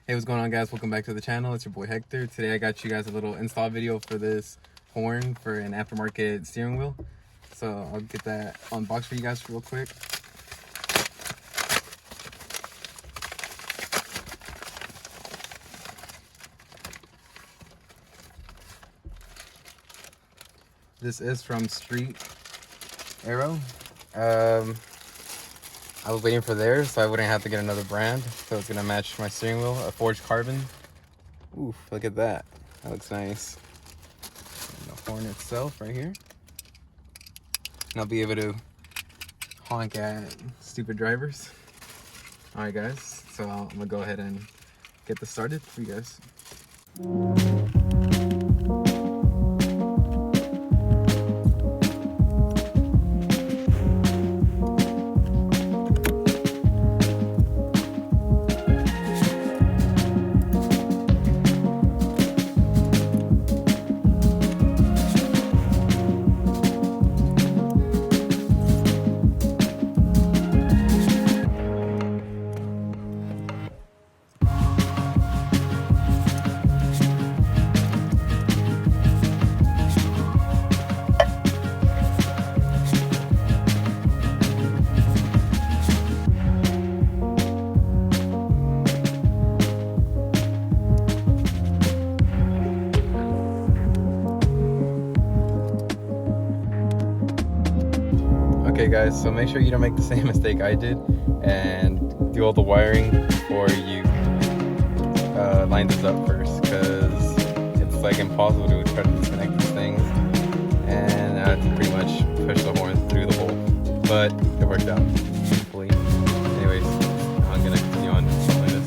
Hey, what's going on, guys? Welcome back to the channel. It's your boy Hector. Today I got you guys a little install video for this horn for an aftermarket steering wheel. So I'll get that unboxed for you guys real quick. This is from Aero. I was waiting for theirs so I wouldn't have to get another brand. So it's gonna match my steering wheel, a forged carbon. Oof, look at that. That looks nice. And the horn itself right here. And I'll be able to honk at stupid drivers. All right, guys. So I'm gonna go ahead and get this started for you guys. Okay guys, so make sure you don't make the same mistake I did and do all the wiring before you line this up first, because it's like impossible to try to disconnect these things, and I had to pretty much push the horn through the hole, but it worked out simply. Anyways, I'm gonna continue on installing this.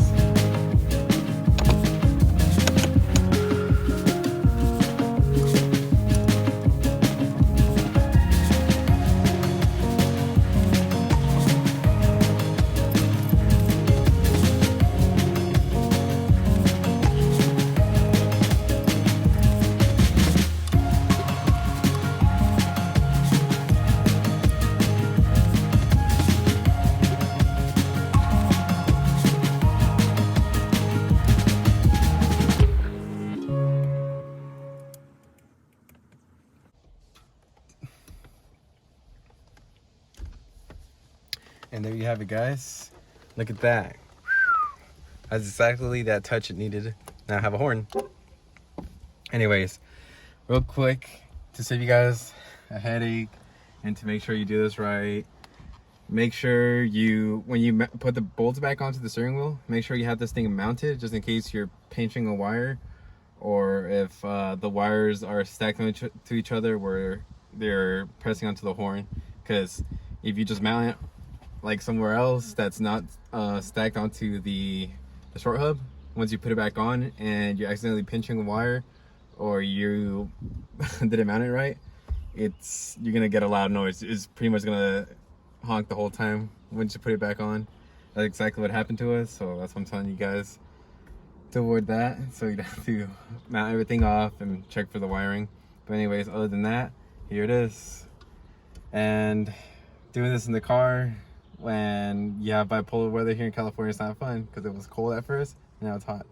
And there you have it, guys. Look at that. That's exactly that touch it needed. Now I have a horn. Anyways, real quick, to save you guys a headache and to make sure you do this right, make sure you, when you put the bolts back onto the steering wheel, make sure you have this thing mounted just in case you're pinching a wire, or if the wires are stacked to each other where they're pressing onto the horn. Because if you just mount it like somewhere else that's not stacked onto the short hub, once you put it back on and you're accidentally pinching a wire or you didn't mount it right, you're gonna get a loud noise. It's pretty much gonna honk the whole time once you put it back on. That's exactly what happened to us, so that's what I'm telling you guys, to avoid that. So you'd have to mount everything off and check for the wiring. But anyways, other than that, here it is. And doing this in the car when you have bipolar weather here in California is not fun, because it was cold at first and now it's hot.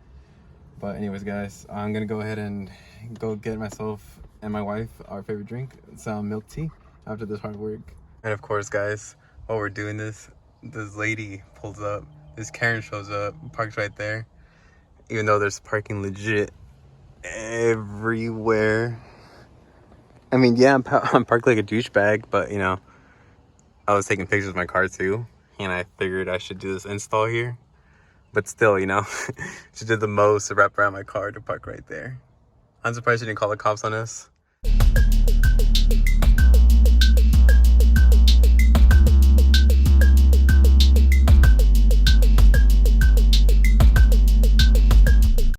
But anyways, guys, I'm gonna go ahead and go get myself and my wife our favorite drink, some milk tea, after this hard work. And of course, guys, while we're doing this lady pulls up, this Karen shows up, parks right there, even though there's parking legit everywhere. I mean, yeah, I'm parked like a douchebag, but you know, I was taking pictures of my car too, and I figured I should do this install here. But still, you know, she did the most to wrap around my car to park right there. I'm surprised she didn't call the cops on us.